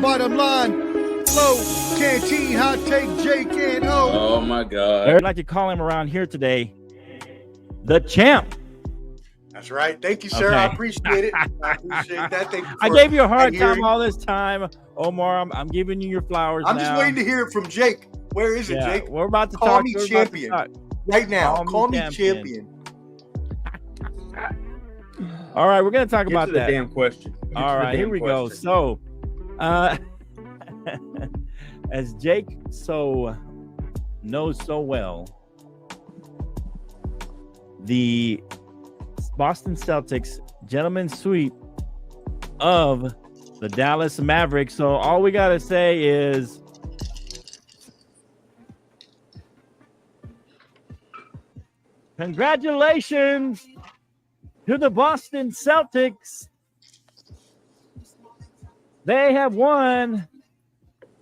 bottom line. Flow, Canteen, Hot Take, Jake, and O. Oh, my God. I'd like to call him around here today the champ. That's right. Thank you, sir. Okay. I appreciate it. I appreciate that. Thank you. I gave you a hard adhering. time all this time, Omar. I'm giving you your flowers. I'm now. just waiting to hear it from Jake. Where is it, Yeah, Jake? we're about to Call talk. me we're about to champion. talk. Right now. Call me Call me champion. All right, we're going to talk Get about to the that. damn question. Get All to the right, damn here we go. question. So, as Jake knows so well, the Boston Celtics gentleman's sweep of the Dallas Mavericks. So all we got to say is congratulations to the Boston Celtics. They have won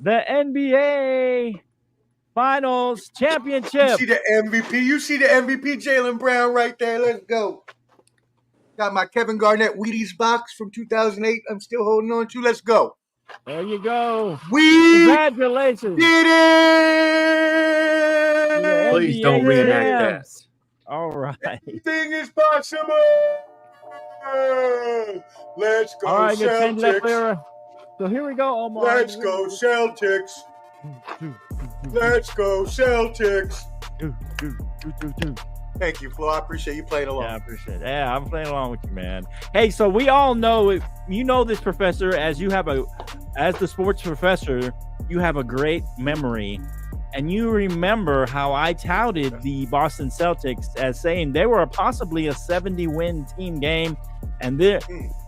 the NBA Finals You championship. see the MVP. You see the MVP, Jaylen Brown, right there. Let's go. Got my Kevin Garnett Wheaties box from 2008. I'm still holding on to. Let's go. There you go. We Congratulations. did it. Please don't NBA reenact champs. that. All right. Anything is possible. Let's go, All right, good change left Celtics. there. So here we go, Omar. Let's go, Celtics. Let's go, Celtics. Thank you, Flo. I appreciate you playing along. Yeah, I appreciate it. Yeah, I'm playing along with you, man. Hey, so we all know it. You know this, Professor, as the sports professor, you have a great memory. And you remember how I touted the Boston Celtics as saying they were possibly a 70-win team game. And then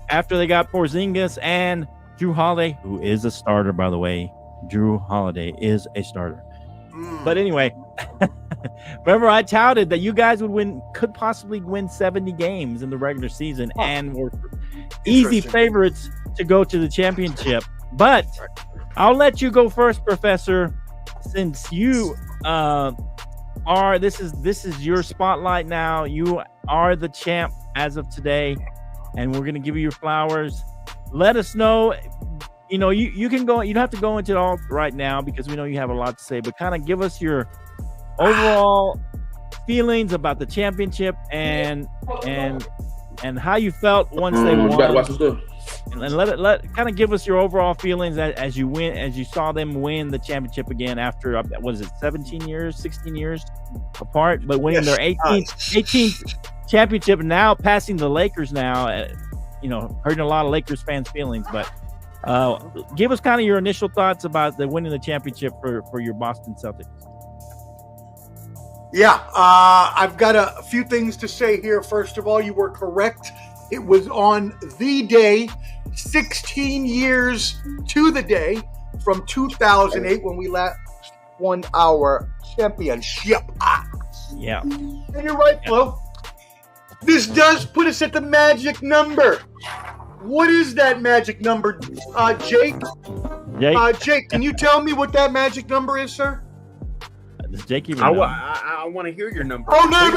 after they got Porzingis and Drew Holiday, who is a starter, by the way, Drew Holiday is a starter. But anyway, remember I touted that you guys could possibly win 70 games in the regular season and were easy favorites to go to the championship. But I'll let you go first, Professor, since you are this is your spotlight now. You are the champ as of today, and we're gonna give you your flowers. Let us know. You know, you can go. You don't have to go into it all right now because we know you have a lot to say. But kind of give us your overall feelings about the championship and how you felt once they won. You gotta watch this stuff. And let kind of give us your overall feelings as you saw them win the championship again after what is it, 16 years apart, but winning their 18th championship and now passing the Lakers now. Hurting a lot of Lakers fans' feelings, but give us kind of your initial thoughts about the winning the championship for your Boston Celtics. Yeah, I've got a few things to say here. First of all, you were correct. It was on the day, 16 years to the day, from 2008 when we last won our championship. Yeah. And you're right, Flo. This does put us at the magic number. What is that magic number, Jake? Jake, can you tell me what that magic number is, sir? Does Jake even I know? want to hear your number. Oh, no.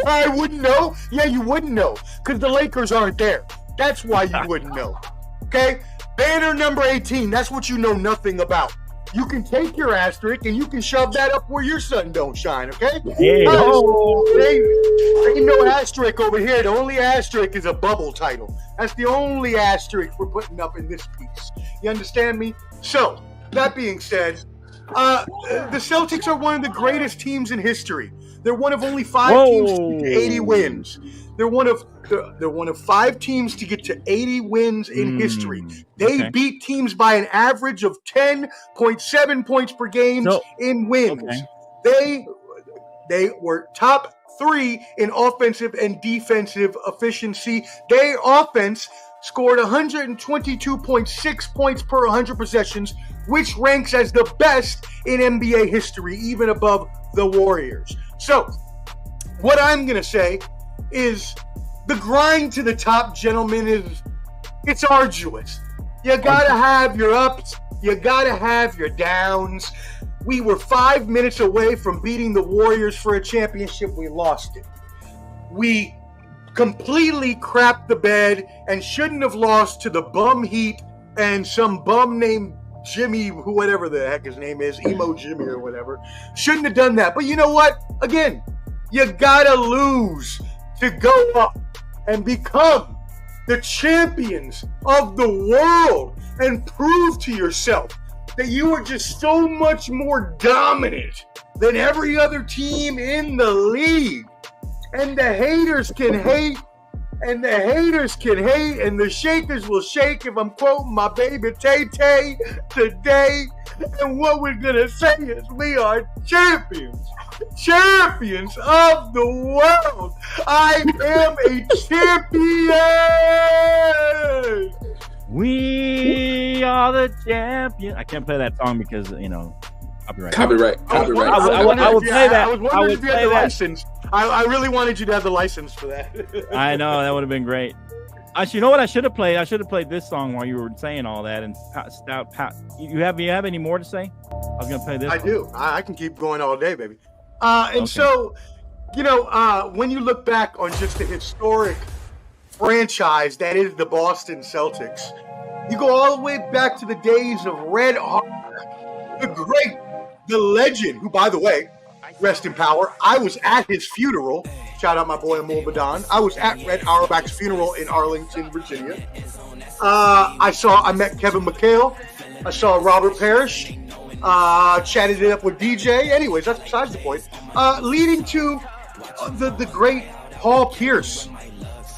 I wouldn't know. Yeah, you wouldn't know because the Lakers aren't there. That's why you wouldn't know. Okay? Banner number 18. That's what you know nothing about. You can take your asterisk and you can shove that up where your sun don't shine, okay? Hey. Ain't no asterisk over here. The only asterisk is a bubble title. That's the only asterisk we're putting up in this piece. You understand me? So, that being said, the Celtics are one of the greatest teams in history. They're one of only 5 teams to get to 80 wins. They're one of 5 teams to get to 80 wins in history. They beat teams by an average of 10.7 points per game in wins. Okay. They were top 3 in offensive and defensive efficiency. Their offense scored 122.6 points per 100 possessions, which ranks as the best in NBA history, even above the Warriors. So, what I'm going to say is the grind to the top, gentlemen, it's arduous. You got to have your ups. You got to have your downs. We were 5 minutes away from beating the Warriors for a championship. We lost it. We completely crapped the bed and shouldn't have lost to the bum Heat and some bum named Jimmy, whatever the heck his name is, Emo Jimmy or whatever, shouldn't have done that. But you know what? Again, you gotta lose to go up and become the champions of the world and prove to yourself that you are just so much more dominant than every other team in the league. And the haters can hate, and the haters can hate, and the shakers will shake, if I'm quoting my baby Tay-Tay today. And what we're going to say is we are champions of the world. I am a champion. We are the champion. I can't play that song because, copyright. Copyright. I would play that. I was wondering if you had the license. I really wanted you to have the license for that. I know, that would have been great. Actually, you know what I should have played? I should have played this song while you were saying all that. And you have any more to say? I was gonna play this. I do. I can keep going all day, baby. So, when you look back on just the historic franchise that is the Boston Celtics, you go all the way back to the days of Red Auerbach, the great, the legend, who, by the way, rest in power. I was at his funeral. Shout out my boy Amol Badan. I was at Red Auerbach's funeral in Arlington, Virginia. I met Kevin McHale. I saw Robert Parrish. Chatted it up with DJ. Anyways, that's besides the point. Leading to the great Paul Pierce,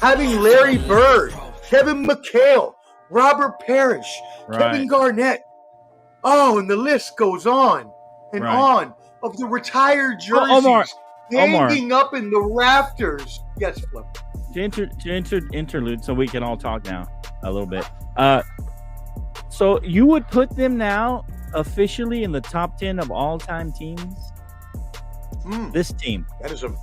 having Larry Bird, Kevin McHale, Robert Parrish, Kevin Garnett. Oh, and the list goes on and on of the retired jerseys hanging up in the rafters. Yes, Flo. Interlude, so we can all talk now a little bit. So you would put them now officially in the top 10 of all-time teams? This team. That is a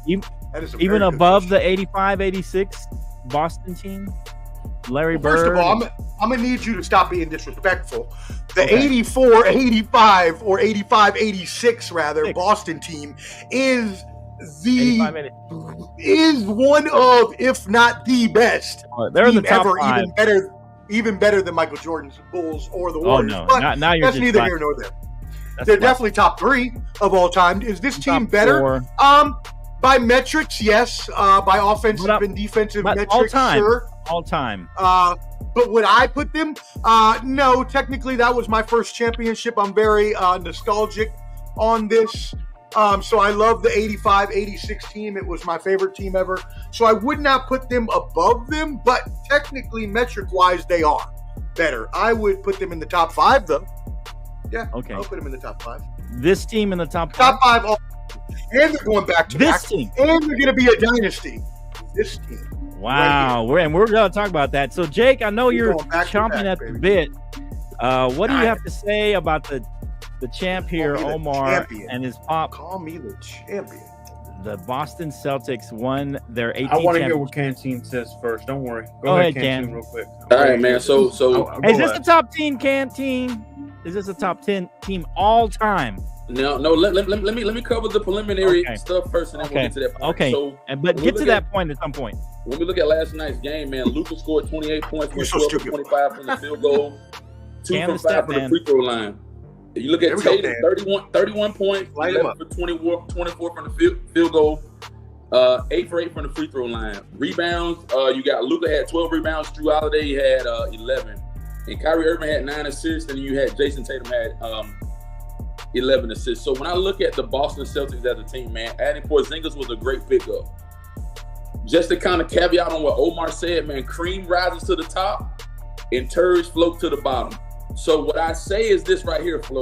even above the 85-86 Boston team? Larry Bird. First of all, I'm going to need you to stop being disrespectful. The 84-85 or 85-86 rather Boston team is one of, if not the best, they're in the top ever, 5. even better than Michael Jordan's Bulls or the Warriors. Oh no, but now you're that's just neither here nor there. They're definitely top 3 of all time. Is this team better? 4. By metrics, yes. By offensive and defensive metrics, sure. All time. But would I put them? No. Technically, that was my first championship. I'm very nostalgic on this. So I love the 85-86 team. It was my favorite team ever. So I would not put them above them, but technically, metric-wise, they are better. I would put them in the top 5, though. Yeah, okay. I'll put them in the top 5. This team in the top 5? Top 5 all. And they're going back to this back. Team. And they're going to be a dynasty. This team. Wow. Right we're going to talk about that. So, Jake, I know you're chomping at the bit. What do you have to say about the champ here, OMAR, and his pop? Call me the champion. The Boston Celtics won their 18th I want to hear what Canteen says first. Don't worry. Go ahead, Can. real quick. All right, man. So is this the top 10 Canteen? Is this a top 10 team all time? No. Let me cover the preliminary stuff first, and then we'll get to that point. Okay. So, but get to that point at some point. When we look at last night's game, man, Luka scored 28 points, 12 for 25 from the field goal, 2 from 5 from the free throw line. You look at Tatum, 31 points, 11 for 24 from the field goal, 8 for 8 from the free throw line. Rebounds, you got Luka had 12 rebounds, Drew Holiday had 11. And Kyrie Irving had 9 assists, and you had Jason Tatum had 11 assists. So when I look at the Boston Celtics as a team, man, adding Porzingis was a great pickup. Just to kind of caveat on what Omar said, man, cream rises to the top and turds float to the bottom. So what I say is this right here, Flo.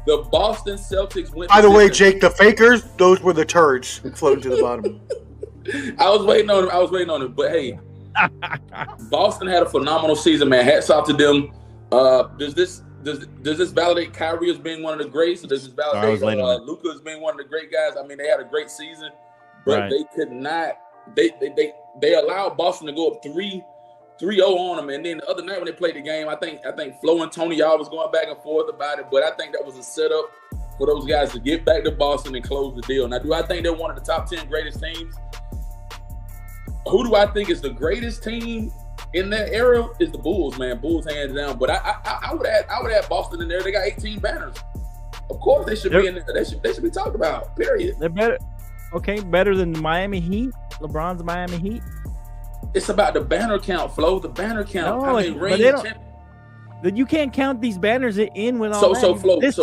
The Boston Celtics went. By the way, Jake, the fakers, those were the turds floating to the bottom. I was waiting on him. But hey, Boston had a phenomenal season, man. Hats off to them. Does this validate Kyrie as being one of the greats? Or does this validate Luka as being one of the great guys? I mean, they had a great season, but they could not. They allowed Boston to go up 3-0 on them, and then the other night when they played the game, I think Flo and Tony, y'all was going back and forth about it, but I think that was a setup for those guys to get back to Boston and close the deal. Now, do I think they're one of the top 10 greatest teams? Who do I think is the greatest team? in that era is the Bulls, man. Bulls hands down. But I would add Boston in there. They got 18 banners. Of course, they should be in there. They should be talked about. Period. They're better. Okay, better than the Miami Heat. LeBron's Miami Heat. It's about the banner count, Flo. The banner count. No, but you can't count these banners in with all that. Flo, this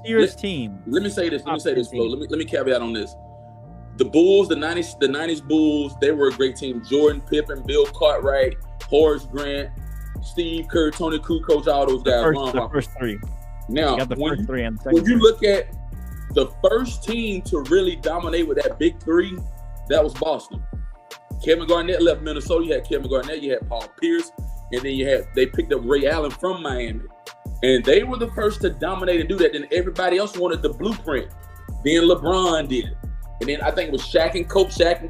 year's team. Let me say this, Flo. Let me caveat on this. The Bulls, the 90s Bulls, they were a great team. Jordan, Pippen, Bill Cartwright, Horace Grant, Steve Kerr, Tony Kukoc, all those guys. The first three. Now, when you look at the first team to really dominate with that big three, that was Boston. Kevin Garnett left Minnesota. You had Kevin Garnett. You had Paul Pierce. And then they picked up Ray Allen from Miami. And they were the first to dominate and do that. Then everybody else wanted the blueprint. Then LeBron did it. And then I think it was Shaq and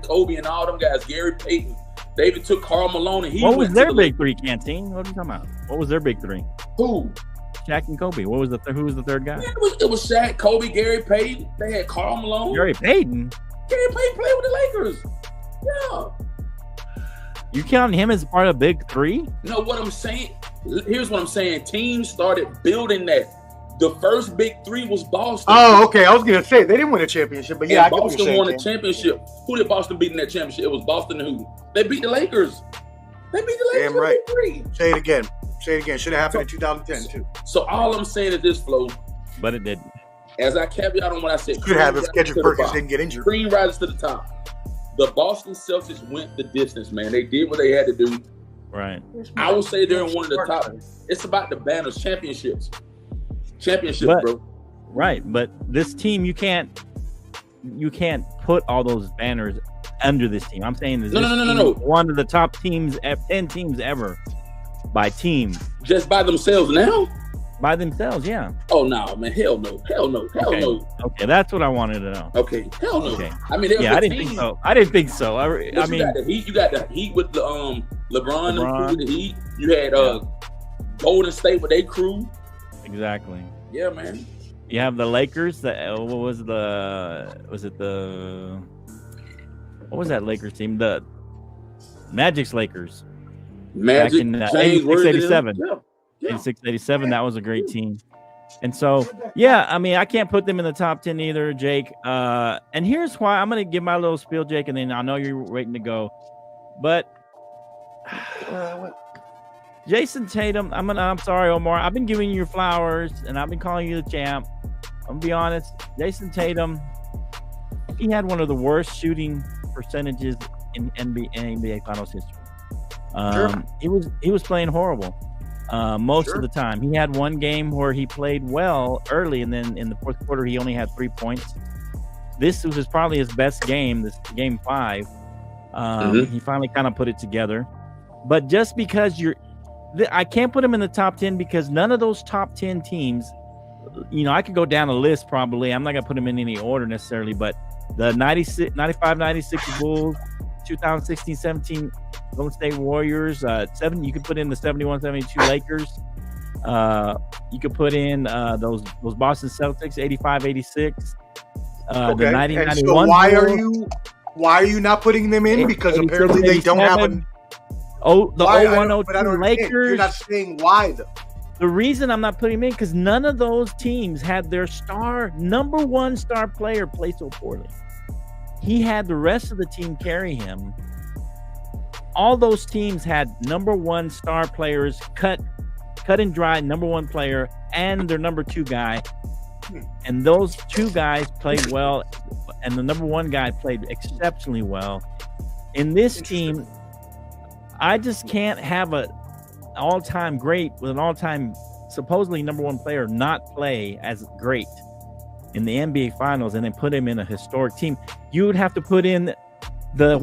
Kobe and all them guys, Gary Payton. They even took Karl Malone. And what was their big three, Canteen? What are you talking about? What was their big three? Who? Shaq and Kobe. Who was the third guy? Man, it was Shaq, Kobe, Gary Payton. They had Karl Malone. Gary Payton? Gary Payton played with the Lakers. Yeah. You counting him as part of big three? No, what I'm saying, here's what I'm saying. Teams started building that. The first big three was Boston. Oh, okay. I was going to say, they didn't win a championship, but yeah, Boston won a championship. Who did Boston beat in that championship? It was Boston and who? They beat the Lakers. Damn right. Say it again. Should have happened in 2010, too. So all I'm saying is this, Flo. But it didn't. As I caveat on what I said. Could have if Kendrick Perkins didn't get injured. Green rises to the top. The Boston Celtics went the distance, man. They did what they had to do. Right. I would say they're in one of the top. It's about the banners, championships, bro. Right, but this team, you can't put all those banners under this team. I'm saying no. One of the top teams, 10 teams ever, by team. Just by themselves now? By themselves, yeah. Oh no, man! Hell no! Okay, that's what I wanted to know. Okay, hell no. Okay. I mean, I didn't think so. I mean, you got the Heat with the LeBron. And the Heat. You had Golden State with their crew. Exactly. Yeah, man. You have the Lakers. What was that Lakers team? The Magic's Lakers. Magic. Back in 86-87. Yeah. 86-87, that was a great team. And so, yeah, I mean, I can't put them in the top 10 either, Jake. And here's why. I'm going to give my little spiel, Jake, and then I know you're waiting to go. But Jason Tatum, I'm sorry, Omar. I've been giving you your flowers, and I've been calling you the champ. I'm going to be honest. Jason Tatum, he had one of the worst shooting percentages in NBA Finals history. He was playing horrible. Most of the time. He had one game where he played well early, and then in the fourth quarter he only had 3 points. This was probably his best game, this game 5. He finally kind of put it together. But just because I can't put him in the top 10 because none of those top 10 teams, I could go down a list probably. I'm not going to put them in any order necessarily, but the 95-96 Bulls, 2016-17 Golden State Warriors, you could put in the 71-72 Lakers. You could put in those Boston Celtics, 85-86. The 90-91. So why are you not putting them in? Because apparently they don't have the 01-02 Lakers. You're not saying why though. The reason I'm not putting them in because none of those teams had their number one star player play so poorly. He had the rest of the team carry him. All those teams had number one star players, cut and dry number one player and their number 2 guy. And those 2 guys played well, and the number 1 guy played exceptionally well. In this team, I just can't have an all-time great with an all-time supposedly number 1 player not play as great in the NBA Finals and then put him in a historic team. You would have to put in the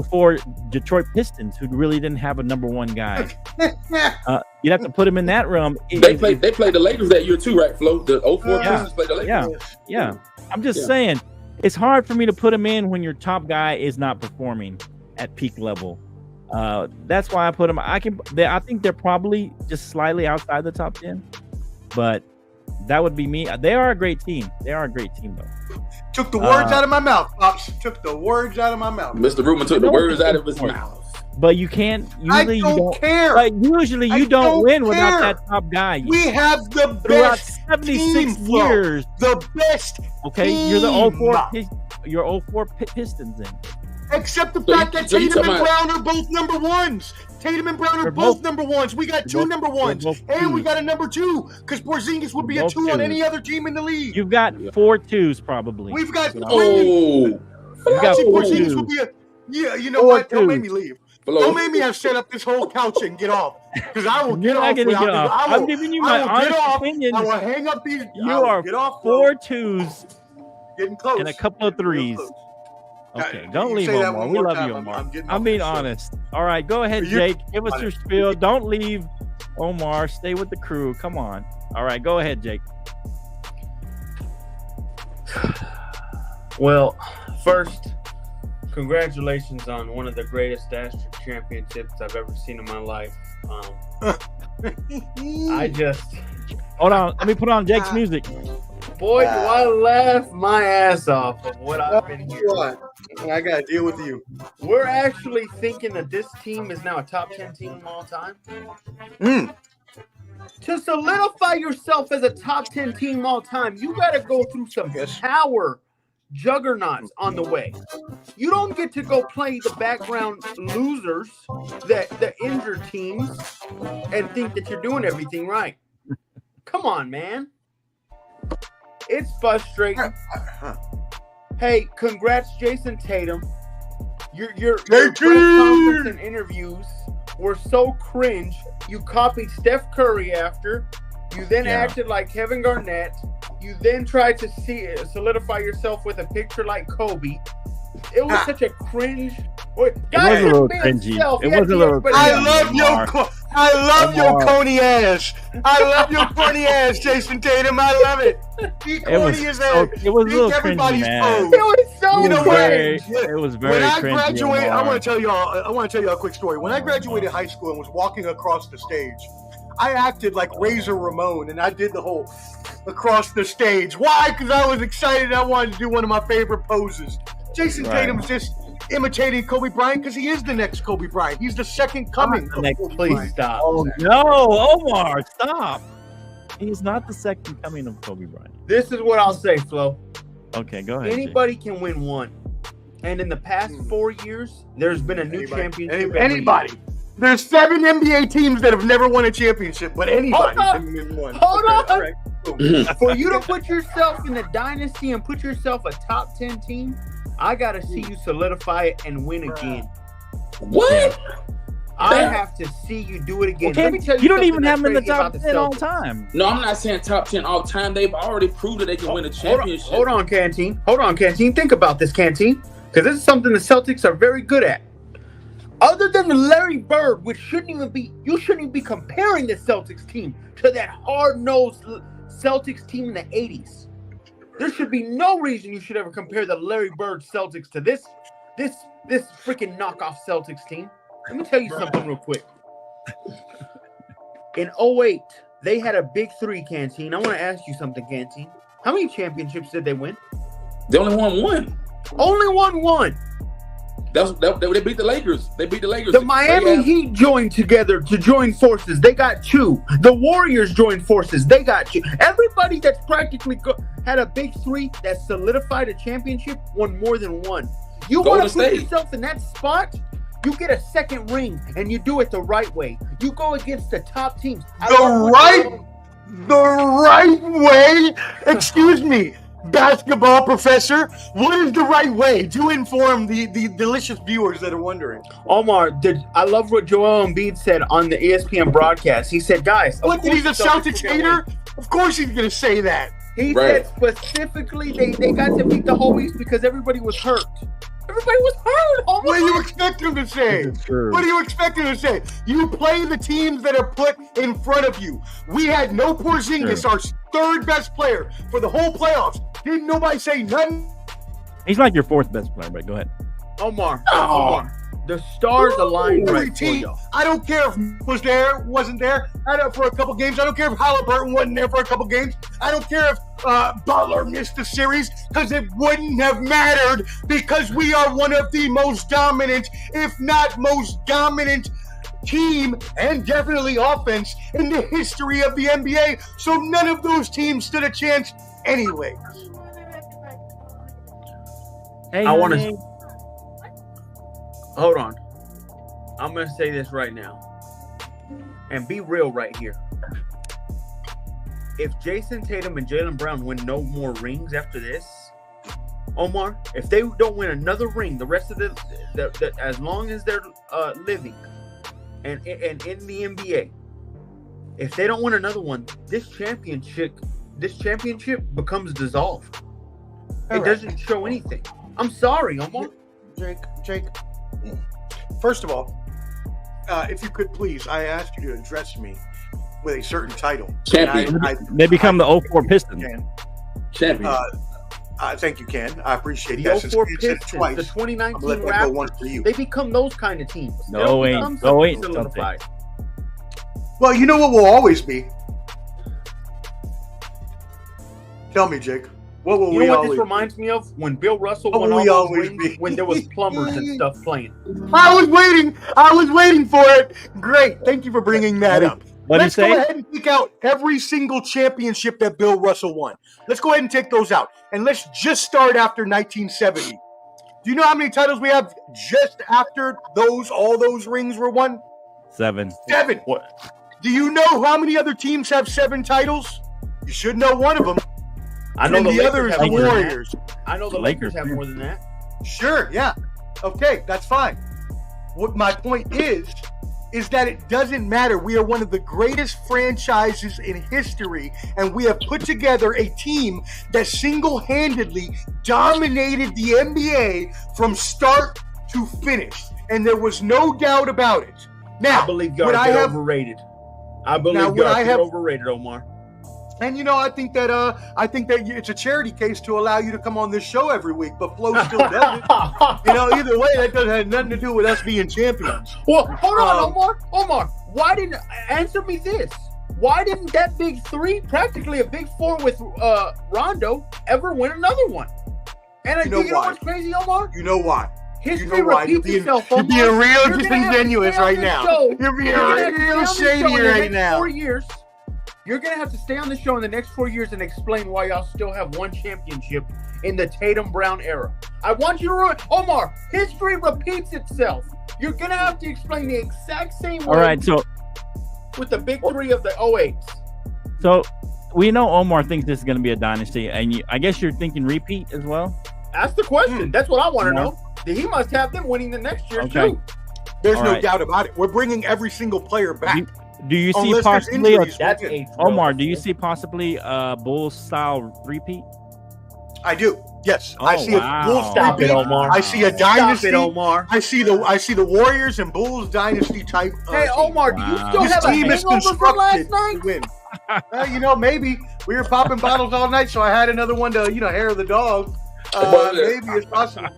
04 Detroit Pistons, who really didn't have a number 1 guy. You'd have to put him in that realm. They played the Lakers that year too, right, Flo? The 04 Pistons played the Lakers. Yeah. I'm just saying, it's hard for me to put him in when your top guy is not performing at peak level. That's why I put him. I think they're probably just slightly outside the top 10, but that would be me. They are a great team. Though. Took the words out of my mouth, Pops. Took the words out of my mouth. Mr. Rubin took the words out of his mouth. But you can't. Usually I don't care. But usually you don't win without that top guy. We have the throughout best 76 team, years. The best. Okay, team. you're the 04 Pistons in. Except the fact that Tatum and Brown are both number ones. Tatum and Brown are both number ones. We got two number ones, and we got a number two because Porzingis would be a two on any other team in the league. You've got 4 twos probably. We've got You've got Porzingis would be a you know what? Don't make me leave. Don't make me have set up this whole couch and get off because I will get off. I'm giving you my honest opinion. I will hang up these. You are get off, 4 twos, getting close, and a couple of threes. Okay, don't leave, Omar. We love you, Omar. I'm being honest. All right, go ahead, Jake. Give us your spiel. Don't leave, Omar. Stay with the crew. Come on. All right, go ahead, Jake. Well, first, congratulations on one of the greatest asterisk championships I've ever seen in my life. I just... Hold on. Let me put on Jake's music. Boy, do I laugh my ass off of what I've been hearing. I got to deal with you. We're actually thinking that this team is now a top 10 team of all time. To solidify yourself as a top 10 team of all time, you got to go through some power juggernauts on the way. You don't get to go play the background losers, the injured teams, and think that you're doing everything right. Come on, man. It's frustrating. Hey, congrats, Jason Tatum. Your press conference and interviews were so cringe. You copied Steph Curry after. You then acted like Kevin Garnett. You then tried to solidify yourself with a picture like Kobe. It was such a cringe. It was a little cringy. It was a little cringy. I love your corny ass. I love your corny ass, Jason Tatum. I love it. Be corny as hell. It was a little cringy, man. It was so cringe. It was very cringy. When I graduated, I want to tell y'all a quick story. When I graduated high school and was walking across the stage, I acted like Razor Ramon, and I did the whole across the stage. Why? Because I was excited. I wanted to do one of my favorite poses. Jason Tatum's just imitating Kobe Bryant because he is the next Kobe Bryant. He's the second coming. Please stop. Oh, no, Omar, stop. He's not the second coming of Kobe Bryant. This is what I'll say, Flo. Okay, go ahead. Anybody can win one. And in the past 4 years, there's been a new championship. Anybody. There's 7 NBA teams that have never won a championship, but anybody can win one. Hold on. Right, cool. For you to put yourself in the dynasty and put yourself a top 10 team, I got to see you solidify it and win again. What? I have to see you do it again. Okay, Let me tell you don't even have them in the top 10 all time. No, I'm not saying top 10 all time. They've already proved that they can win a championship. Hold on, Canteen. Think about this, Canteen, because this is something the Celtics are very good at. Other than the Larry Bird, which you shouldn't even be comparing the Celtics team to that hard-nosed Celtics team in the 80s. There should be no reason you should ever compare the Larry Bird Celtics to this freaking knockoff Celtics team. Let me tell you something real quick. In 2008, they had a big 3, Canteen. I want to ask you something, Canteen. How many championships did they win? They only won one. Only won one. They beat the Lakers. The Miami Heat joined together to join forces. They got 2. The Warriors joined forces. They got 2. Everybody that's practically had a big 3 that solidified a championship won more than one. You want to put yourself in that spot? You get a second ring, and you do it the right way. You go against the top teams. The right way? Excuse me. Basketball professor, what is the right way to inform the delicious viewers that are wondering? Omar, I love what Joel Embiid said on the ESPN broadcast. He said, guys, what, he's a Celtics hater? Of course he's going to say that. He said specifically they got to beat the whole East because everybody was hurt. Everybody was hurt. Oh, what do you expect him to say? What do you expect him to say? You play the teams that are put in front of you. We had no Porzingis, our third best player for the whole playoffs. Didn't nobody say nothing? He's like your 4th best player, but go ahead. Omar. The stars aligned right for team. y'all. I don't care if was there, wasn't there. I don't for a couple games. I don't care if Halliburton wasn't there for a couple games. I don't care if Butler missed the series, because it wouldn't have mattered, because we are one of the most dominant, if not most dominant team, and definitely offense in the history of the NBA. So none of those teams stood a chance anyway. Hey, I want to. Hold on. I'm going to say this right now. And be real right here. If Jason Tatum and Jaylen Brown win no more rings after this, Omar, if they don't win another ring the rest of the as long as they're living and in the NBA, if they don't win another one, this championship becomes dissolved. It doesn't show anything. I'm sorry, Omar. Jake. First of all, if you could please, I asked you to address me with a certain title. Champion. They become the 04 Pistons. Champion. Thank you, Ken. I appreciate The that. 04 Since you said it Pistons, twice, the 2019 I'm gonna let that go one Raptors, for you. they become those kind of teams. No, They ain't. become No, something ain't. solidified. Well, you know what will always be? Tell me, Jake. What will You we know what always this reminds me of? When Bill Russell What won will all we those always rings, be? when there was plumbers and stuff playing. I was waiting for it. Great. Thank you for bringing that up. What'd he Let's say? go ahead and pick out every single championship that Bill Russell won. Let's go ahead and take those out. And let's just start after 1970. Do you know how many titles we have just after all those rings were won? 7. 7. What? Do you know how many other teams have 7 titles? You should know one of them. I know And the Lakers other is have the more than that. Warriors. I know the Lakers Lakers have do. more than that. Sure, yeah. Okay, that's fine. What my point is that it doesn't matter. We are one of the greatest franchises in history, and we have put together a team that single-handedly dominated the NBA from start to finish, and there was no doubt about it. Now, I believe y'all get overrated. I believe y'all get overrated, Omar. And I think that it's a charity case to allow you to come on this show every week, but Flo still does it. Either way, that doesn't have nothing to do with us being champions. Well, hold on, Omar. Why didn't answer me this? Why didn't that big three, practically a big four with Rondo, ever win another one? And you know what's crazy, Omar? You know why? History repeats itself. You're being real disingenuous right now. You're being real shady right now. 4 years. You're going to have to stay on the show in the next 4 years and explain why y'all still have one championship in the Tatum Brown era. I want you to Omar, history repeats itself. You're going to have to explain the exact same way. All right, so with the big three of the 08s. So we know Omar thinks this is going to be a dynasty, and I guess you're thinking repeat as well? Ask the question. That's what I want to know. He must have them winning the next year, too. There's no doubt about it. We're bringing every single player back. Do you see possibly Omar? Do you see possibly a Bulls style repeat? I do. Yes, I see a Bulls Stop it, Omar. I see a dynasty. Stop it, Omar. I see the Warriors and Bulls dynasty type. Hey, Omar, do you still have a hangover from last night? To win. Maybe we were popping bottles all night, so I had another one to hair of the dog. Maybe it's possible.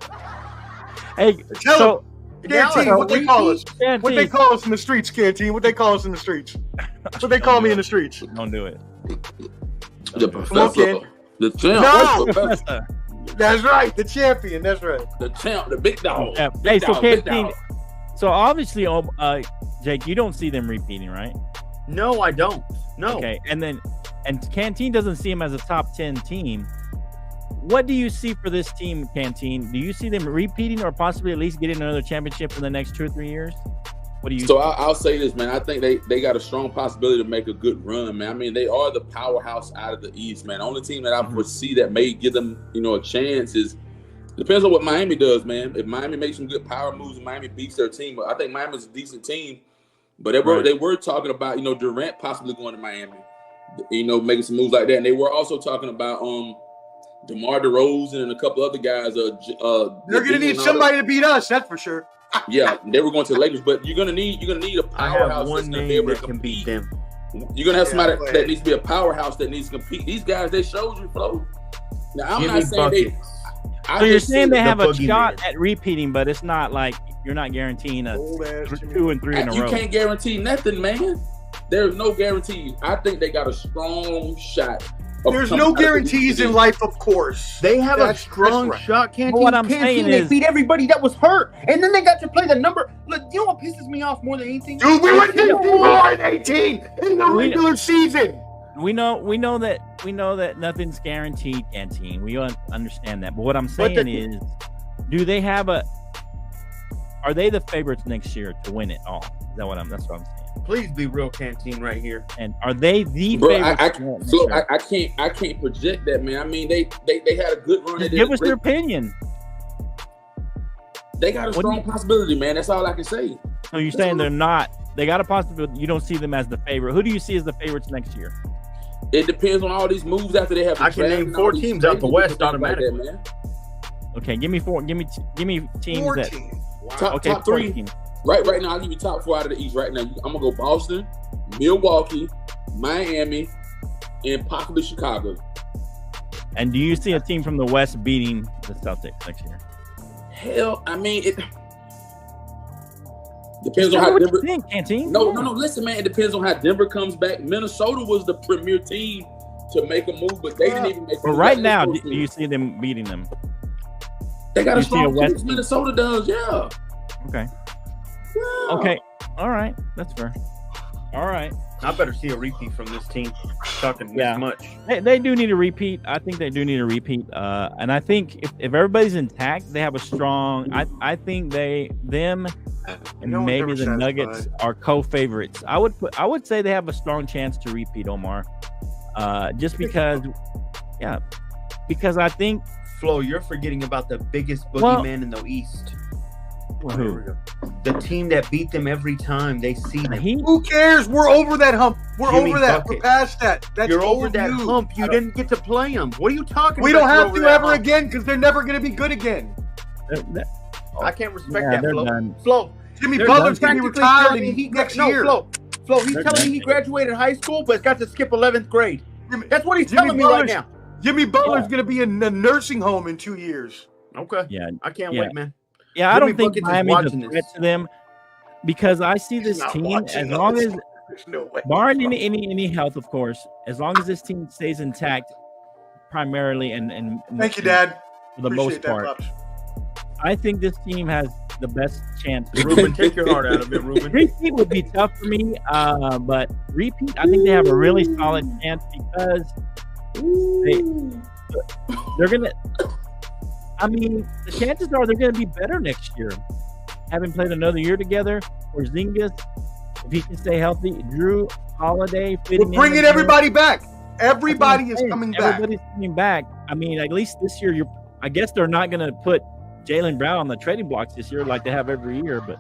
Hey, tell Canteen, what they call us? What they call us in the streets, Canteen? What they call us in the streets? What they call me in the streets? Don't do it. The professor. The champ. No. That's right. The champion. That's right. The champ. The big dog. Yeah. Hey, so Canteen. So obviously, Jake, you don't see them repeating, right? No, I don't. No. Okay, and Canteen doesn't see him as a top 10 team. What do you see for this team, Canteen? Do you see them repeating or possibly at least getting another championship in the next 2 or 3 years? What do you? So I'll say this, man. I think they got a strong possibility to make a good run, man. I mean, they are the powerhouse out of the East, man. The only team that I foresee that may give them, a chance depends on what Miami does, man. If Miami makes some good power moves and Miami beats their team, I think Miami's a decent team. But they were talking about, Durant possibly going to Miami, making some moves like that. And they were also talking about DeMar DeRozan and a couple other guys. They're gonna need somebody to beat us, that's for sure. Yeah, they were going to the Lakers, but you're gonna need a powerhouse that's gonna be able to compete. Them. You're gonna have somebody that needs to be a powerhouse that needs to compete. These guys, they showed you, Flo. Now I'm not saying So you're saying they have a shot at repeating, but it's not like you're not guaranteeing a 2 and 3 in a row. You can't guarantee nothing, man. There's no guarantees. I think they got a strong shot. There's no guarantees in life, of course. They have a strong shot. Canteen, what I'm saying they is, beat everybody that was hurt, and then they got to play the number. Look, you know what pisses me off more than anything? Dude, we went 18 in the regular season. We know that nothing's guaranteed, Canteen. We understand that. But what I'm saying is, do they have are they the favorites next year to win it all? That's what I'm saying. Please be real, Canteen, right here. And are they the favorites? I can't project that, man. I mean, they had a good run. Give us their opinion. They got a strong possibility, man. That's all I can say. So you're saying they're not? They got a possibility. You don't see them as the favorite. Who do you see as the favorites next year? It depends on all these moves after they have. I can name 4 teams out the West automatically, man. Okay, give me 4. Give me teams 14. Wow. Top 3 teams. Right now, I'll give you top 4 out of the East. Right now, I'm gonna go Boston, Milwaukee, Miami, and possibly Chicago. And do you see a team from the West beating the Celtics next year? Hell, I mean, it depends on how Denver. Canteen. No. Listen, man, it depends on how Denver comes back. Minnesota was the premier team to make a move, but they didn't even make. But right now, do you see them beating them? They got a strong team. Minnesota does, yeah. Okay. Yeah. Okay. All right. That's fair. All right. I better see a repeat from this team. Talking this much. They do need a repeat. I think they do need a repeat. And I think if everybody's intact, they have a strong. I think them and maybe the Nuggets are co-favorites. I would say they have a strong chance to repeat, Omar. Just because, because I think. Flo, you're forgetting about the biggest boogeyman in the East. Who? The team that beat them every time they see them. Who cares? We're over that hump. We're over that. We're past that. You're over that hump. You didn't get to play them. What are you talking about? We don't have to ever again because they're never going to be good again. I can't respect that, Flo. Done. Flo, Jimmy Butler's going to be retired next year. Flo, he's telling me he graduated high school but got to skip 11th grade. That's what he's telling me right now. Jimmy Butler's going to be in a nursing home in 2 years. Okay. Yeah. I can't wait, man. Yeah, I don't think Miami's a threat to them because I see this team as long as, barring any health, of course, as long as this team stays intact, primarily and thank you, Dad. For the most part, I think this team has the best chance. Ruben, take your heart out of it, Ruben. Repeat would be tough for me, but repeat, I think they have a really solid chance because they're gonna. I mean, the chances are they're going to be better next year. Having played another year together, Porzingis, if he can stay healthy, Drew Holiday. We're bringing everybody back. Everybody is coming back. Everybody's coming back. I mean, at least this year, I guess they're not going to put Jaylen Brown on the trading blocks this year like they have every year. But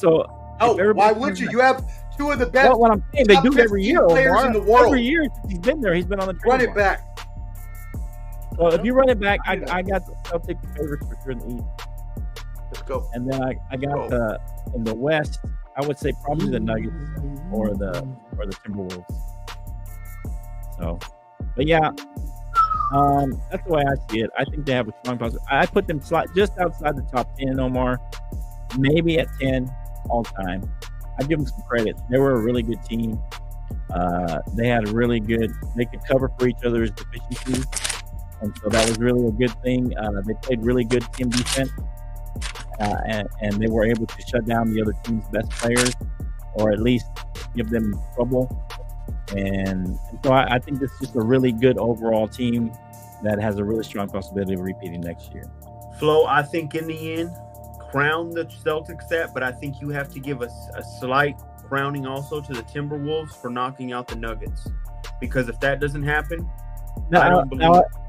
why would you? You have two of the best. Well, what I'm saying, they do every year. Players in the world. Every year he's been there. He's been on the trading block. Run it back. So if you run it back, I got the Celtics favorites for sure in the East. Let's go. And then I got in the West, I would say probably the Nuggets or the Timberwolves. So, but yeah, that's the way I see it. I think they have a strong possibility. I put them just outside the top 10, Omar, maybe at 10 all time. I give them some credit. They were a really good team. They had they could cover for each other's deficiencies. And so that was really a good thing. They played really good team defense, and they were able to shut down the other team's best players, or at least give them trouble. And so I think this is just a really good overall team that has a really strong possibility of repeating next year. Flo, I think in the end, crown the Celtics that, but I think you have to give a slight crowning also to the Timberwolves for knocking out the Nuggets. Because if that doesn't happen, I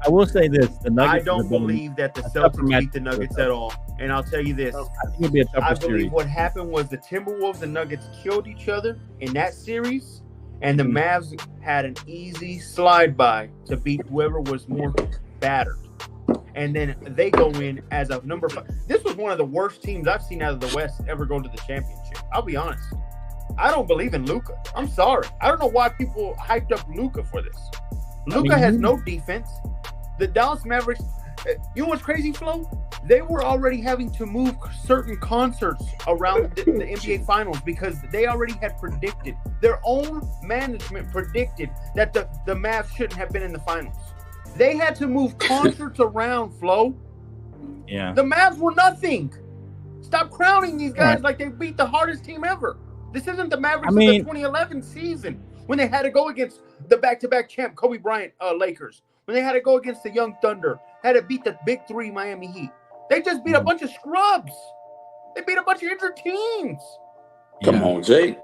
will say this: the Nuggets. I don't believe that the Celtics beat the Nuggets at all. And I'll tell you this: I think it'll be a tougher series. I believe what happened was the Timberwolves and Nuggets killed each other in that series, and the Mavs had an easy slide by to beat whoever was more battered. And then they go in as a number 5. This was one of the worst teams I've seen out of the West ever go to the championship. I'll be honest. I don't believe in Luka. I'm sorry. I don't know why people hyped up Luka for this. Luka has no defense. The Dallas Mavericks, You know what's crazy, Flo? They were already having to move certain concerts around the NBA Finals because they already had predicted, their own management predicted that the Mavs shouldn't have been in the Finals. They had to move concerts around, Flo. Yeah. The Mavs were nothing. Stop crowning these guys like they beat the hardest team ever. This isn't the Mavericks of the 2011 season when they had to go against the back-to-back champ Kobe Bryant Lakers. When they had to go against the Young Thunder, had to beat the Big Three Miami Heat. They just beat a bunch of scrubs. They beat a bunch of injured teams. Come on, Jay.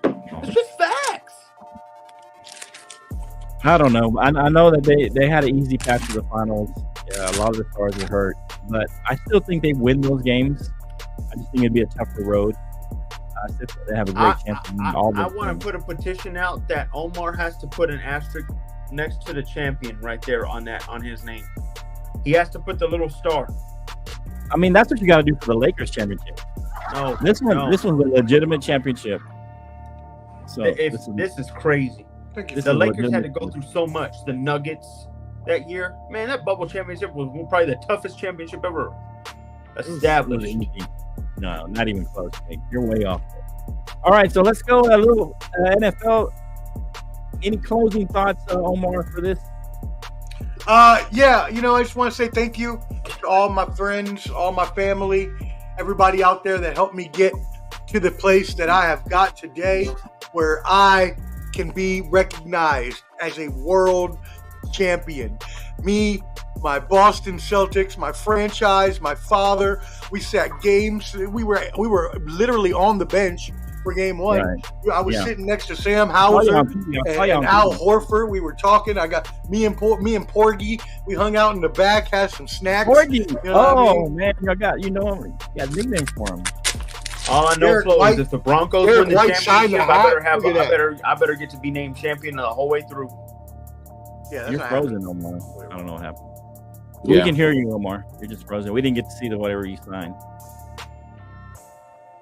It's just facts. I don't know. I know that they had an easy path to the finals. Yeah, a lot of the stars are hurt, but I still think they win those games. I just think it'd be a tougher road. I still think they have a great chance to win all those I want to put a petition out that OMAR has to put an asterisk next to the champion right there on his name. He has to put the little star. I mean, that's what you got to do for the Lakers championship. No, this one's a legitimate championship. So this is crazy. The Lakers had to go through so much. The Nuggets that year, man, that bubble championship was probably the toughest championship ever established. No, not even close. Hey, you're way off there. All right, so let's go a little NFL. Any closing thoughts, Omar, for this? Yeah, I just want to say thank you to all my friends, all my family, everybody out there that helped me get to the place that I have got today, where I can be recognized as a world champion. Me, my Boston Celtics, my franchise, my father, we sat games. We were literally on the bench for game one. Right. I was sitting next to Sam Hauser and Al Horford. We were talking. I got me and Porgy. We hung out in the back, had some snacks. Porgy. Man, I got nickname for him. All I know, Flo, is if the Broncos win the championship, I better get to be named champion the whole way through. Yeah, you're frozen, Omar. I don't know what happened. Yeah. We can hear you, Omar. You're just frozen. We didn't get to see whatever you signed.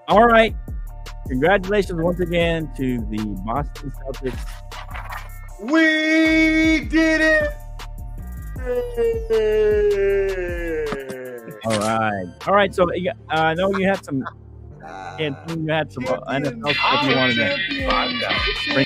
All right. Congratulations once again to the Boston Celtics. We did it! All right. So I know you had some. You had some NFL stuff you wanted to.